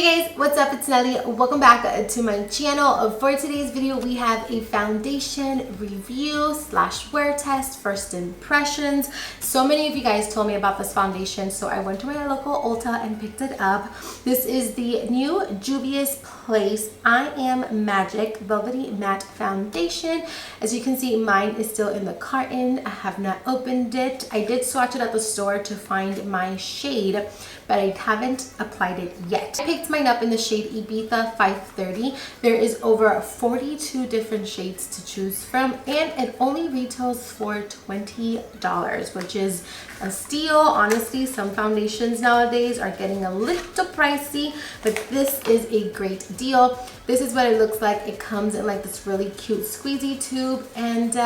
Hey guys, what's up? It's Nelly. Welcome back to my channel. For today's video, we have a foundation review / wear test, first impressions. So many of you guys told me about this foundation, so I went to my local Ulta and picked it up. This is the new JUVIA'S Place I Am Magic Velvety Matte Foundation. As you can see, mine is still in the carton. I have not opened it. I did swatch it at the store to find my shade, but I haven't applied it yet. I picked mine up in the shade Ibiza 530. There is over 42 different shades to choose from, and it only retails for $20, which is a steal. Honestly, some foundations nowadays are getting a little pricey, but this is a great deal. This is what it looks like. It comes in like this really cute squeezy tube, and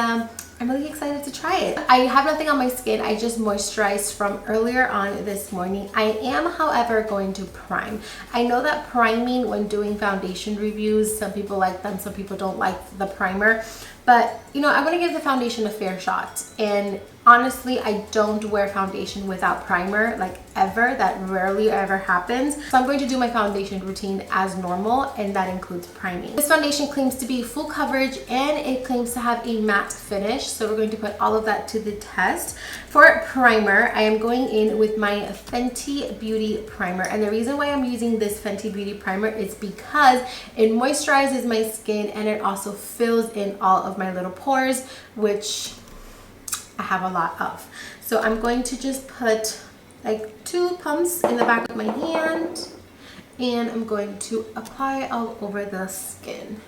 I'm really excited to try it. I have nothing on my skin. I just moisturized from earlier on this morning. I am, however, going to prime. I know that priming when doing foundation reviews, some people like them, some people don't like the primer. But, you know, I want to give the foundation a fair shot. And honestly, I don't wear foundation without primer, like ever. That rarely ever happens. So I'm going to do my foundation routine as normal, and that includes priming. This foundation claims to be full coverage, and it claims to have a matte finish. So we're going to put all of that to the test. For primer, I am going in with my Fenty Beauty primer. And the reason why I'm using this Fenty Beauty primer is because it moisturizes my skin, and it also fills in all of my little pores, which I have a lot of. So I'm going to just put like 2 pumps in the back of my hand, and I'm going to apply it all over the skin.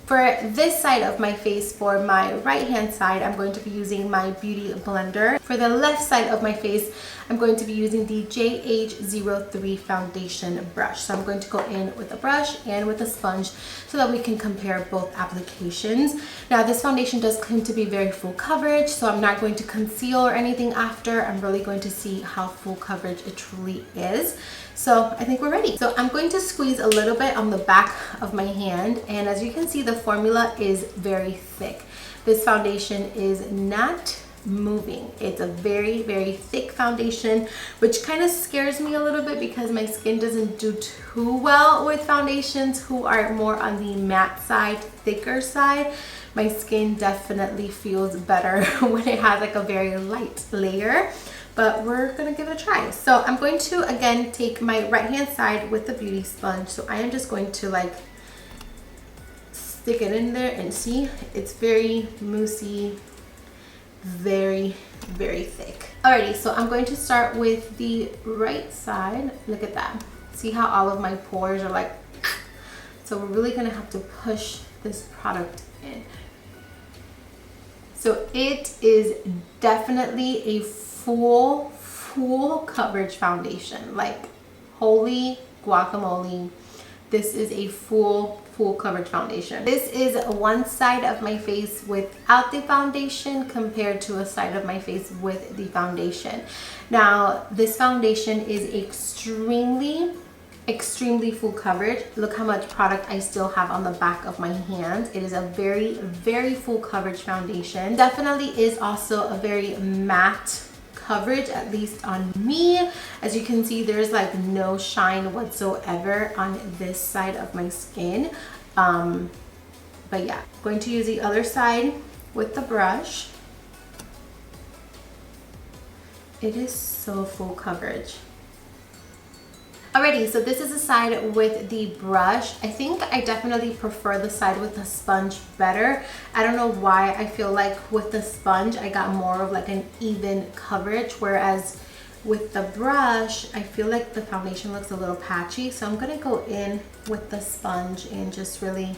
For this side of my face, for my right hand side, I'm going to be using my Beauty Blender. For the left side of my face, I'm going to be using the JH03 foundation brush. So I'm going to go in with a brush and with a sponge so that we can compare both applications. Now, this foundation does claim to be very full coverage, so I'm not going to conceal or anything after. I'm really going to see how full coverage it truly is. So I think we're ready. So I'm going to squeeze a little bit on the back of my hand, and as you can see, the formula is very thick. This foundation is not moving. It's a very, very thick foundation, which kind of scares me a little bit because my skin doesn't do too well with foundations who are more on the matte side, thicker side. My skin definitely feels better when it has like a very light layer, but we're gonna give it a try. So I'm going to again take my right hand side with the beauty sponge. So I am just going to like stick it in there, and see, it's very moussey, very, very thick. Alrighty, so I'm going to start with the right side. Look at that. See how all of my pores are like, so we're really gonna have to push this product in. So it is definitely a full coverage foundation. Like, holy guacamole, this is a full coverage foundation. This is one side of my face without the foundation compared to a side of my face with the foundation. Now, this foundation is extremely full coverage. Look how much product I still have on the back of my hand. It is a very, very full coverage foundation. Definitely is also a very matte coverage, at least on me. As you can see, there's like no shine whatsoever on this side of my skin. But yeah, going to use the other side with the brush. It is so full coverage. Alrighty, so this is the side with the brush. I think I definitely prefer the side with the sponge better. I don't know why. I feel like with the sponge, I got more of like an even coverage, whereas with the brush, I feel like the foundation looks a little patchy. So I'm gonna go in with the sponge and just really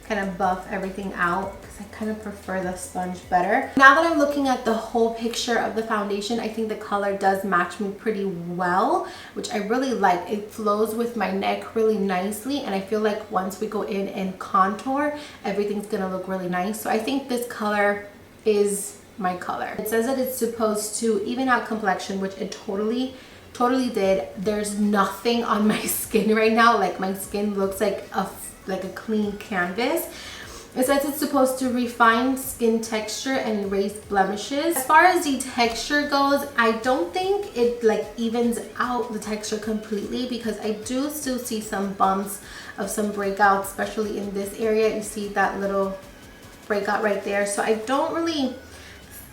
kind of buff everything out because I kind of prefer the sponge better. Now that I'm looking at the whole picture of the foundation, I think the color does match me pretty well, which I really like. It flows with my neck really nicely, and I feel like once we go in and contour, everything's gonna look really nice. So I think this color is my color. It says that it's supposed to even out complexion, which it totally did. There's nothing on my skin right now. Like, my skin looks like a clean canvas. It says it's supposed to refine skin texture and erase blemishes. As far as the texture goes, I don't think it like evens out the texture completely, because I do still see some bumps of some breakouts, especially in this area. You see that little breakout right there. So I don't really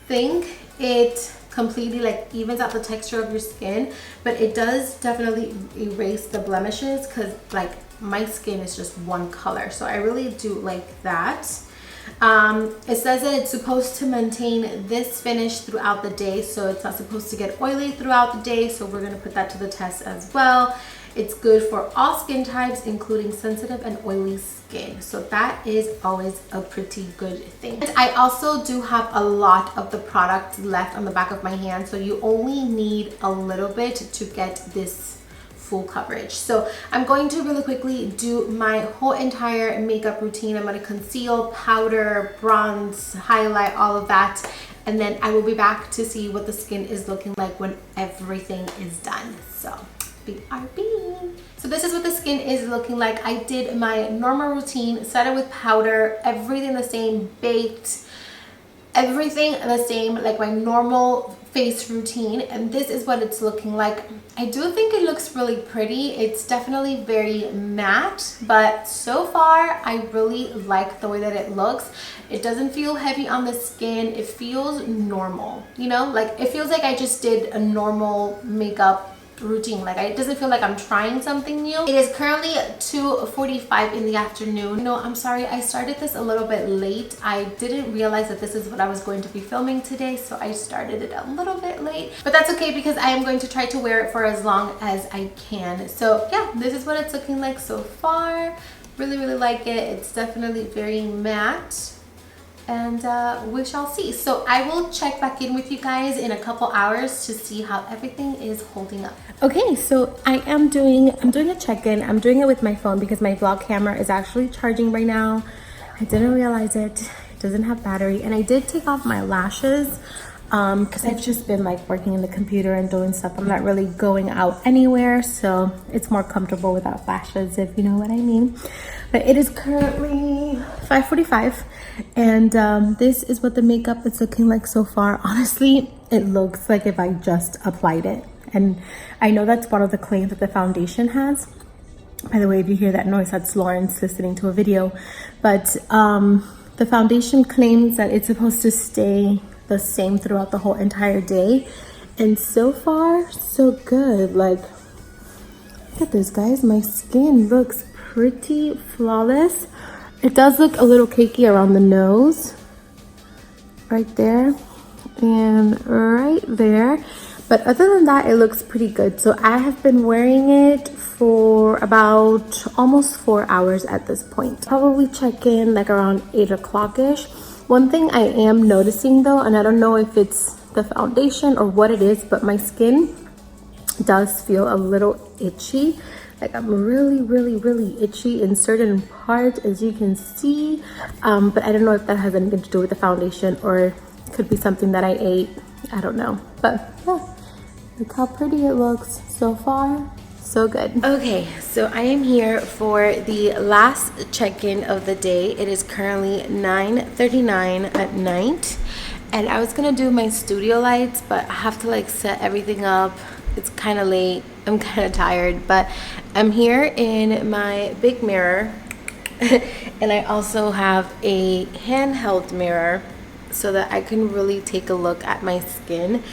think it completely like evens out the texture of your skin, but it does definitely erase the blemishes, because like my skin is just one color, so I really do like that. It says that it's supposed to maintain this finish throughout the day, so it's not supposed to get oily throughout the day, so we're going to put that to the test as well. It's good for all skin types, including sensitive and oily skin, so that is always a pretty good thing. And I also do have a lot of the product left on the back of my hand, so you only need a little bit to get this full coverage. So I'm going to really quickly do my whole entire makeup routine. I'm going to conceal, powder, bronze, highlight, all of that, and then I will be back to see what the skin is looking like when everything is done. So BRB. So this is what the skin is looking like. I did my normal routine, started with powder, everything the same, baked, everything the same, like my normal face routine, and this is what it's looking like. I do think it looks really pretty. It's definitely very matte, but so far I really like the way that it looks. It doesn't feel heavy on the skin. It feels normal, you know, like it feels like I just did a normal makeup routine. Like it doesn't feel like I'm trying something new. It is currently 2:45 in the afternoon. No, I'm sorry, I started this a little bit late. I didn't realize that this is what I was going to be filming today, so I started it a little bit late, but that's okay because I am going to try to wear it for as long as I can. So yeah, this is what it's looking like so far. Really like it. It's definitely very matte, and we shall see. So I will check back in with you guys in a couple hours to see how everything is holding up. Okay, so I'm doing a check-in. I'm doing it with my phone because my vlog camera is actually charging right now. I didn't realize it doesn't have battery, and I did take off my lashes because I've just been like working in the computer and doing stuff. I'm not really going out anywhere, so it's more comfortable without lashes, if you know what I mean. But it is currently 5:45, and this is what the makeup is looking like so far. Honestly, it looks like if I just applied it, and I know that's one of the claims that the foundation has. By the way, if you hear that noise, that's Lawrence listening to a video. But the foundation claims that it's supposed to stay the same throughout the whole entire day, and so far so good. Like, look at this, guys. My skin looks pretty flawless. It does look a little cakey around the nose right there and right there, but other than that it looks pretty good. So I have been wearing it for about almost 4 hours at this point. Probably check in like around 8 o'clock ish. One thing I am noticing though, and I don't know if it's the foundation or what it is, but my skin does feel a little itchy. Like I'm really itchy in certain parts, as you can see, but I don't know if that has anything to do with the foundation or it could be something that I ate. I don't know, but yeah, look how pretty it looks so far. So good. Okay, so I am here for the last check-in of the day. It is currently 9:39 at night, and I was gonna do my studio lights, but I have to like set everything up. It's kind of late. I'm kind of tired, but I'm here in my big mirror and I also have a handheld mirror so that I can really take a look at my skin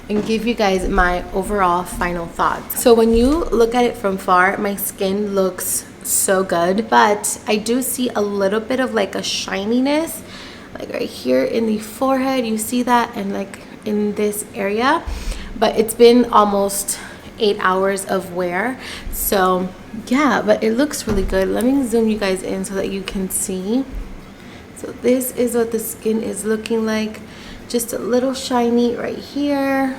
and give you guys my overall final thoughts. So when you look at it from far, my skin looks so good, but I do see a little bit of like a shininess, like right here in the forehead. You see that, and like in this area, but it's been almost 8 hours of wear, so yeah, but it looks really good. Let me zoom you guys in so that you can see. So this is what the skin is looking like. Just a little shiny right here,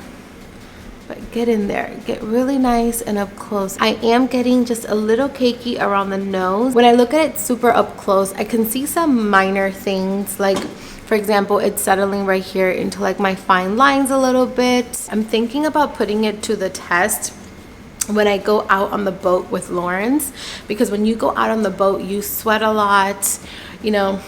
but get in there, get really nice and up close. I am getting just a little cakey around the nose. When I look at it super up close, I can see some minor things, like for example, it's settling right here into like my fine lines a little bit. I'm thinking about putting it to the test when I go out on the boat with Lawrence, because when you go out on the boat, you sweat a lot, you know,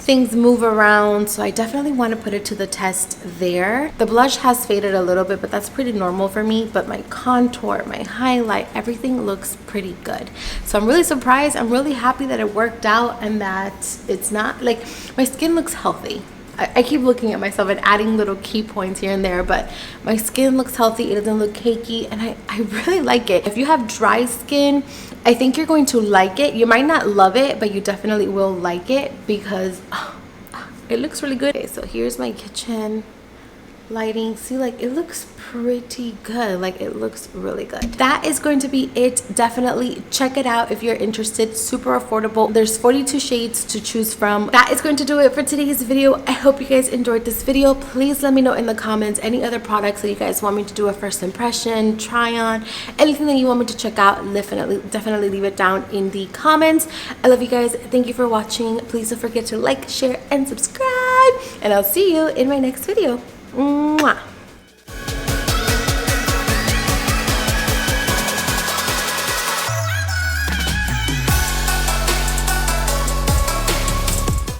things move around, so I definitely want to put it to the test there. The blush has faded a little bit, but that's pretty normal for me. But my contour, my highlight, everything looks pretty good. So I'm really surprised. I'm really happy that it worked out and that it's not like my skin looks healthy. I keep looking at myself and adding little key points here and there, but my skin looks healthy. It doesn't look cakey, and I really like it. If you have dry skin, I think you're going to like it. You might not love it, but you definitely will like it because it looks really good. Okay, so here's my kitchen lighting. See, like, it looks pretty good. Like, it looks really good. That is going to be it. Definitely check it out if you're interested. Super affordable. There's 42 shades to choose from. That is going to do it for today's video. I hope you guys enjoyed this video. Please let me know in the comments any other products that you guys want me to do a first impression, try on, anything that you want me to check out. Definitely leave it down in the comments. I love you guys. Thank you for watching. Please don't forget to like, share, and subscribe, and I'll see you in my next video. Mwah.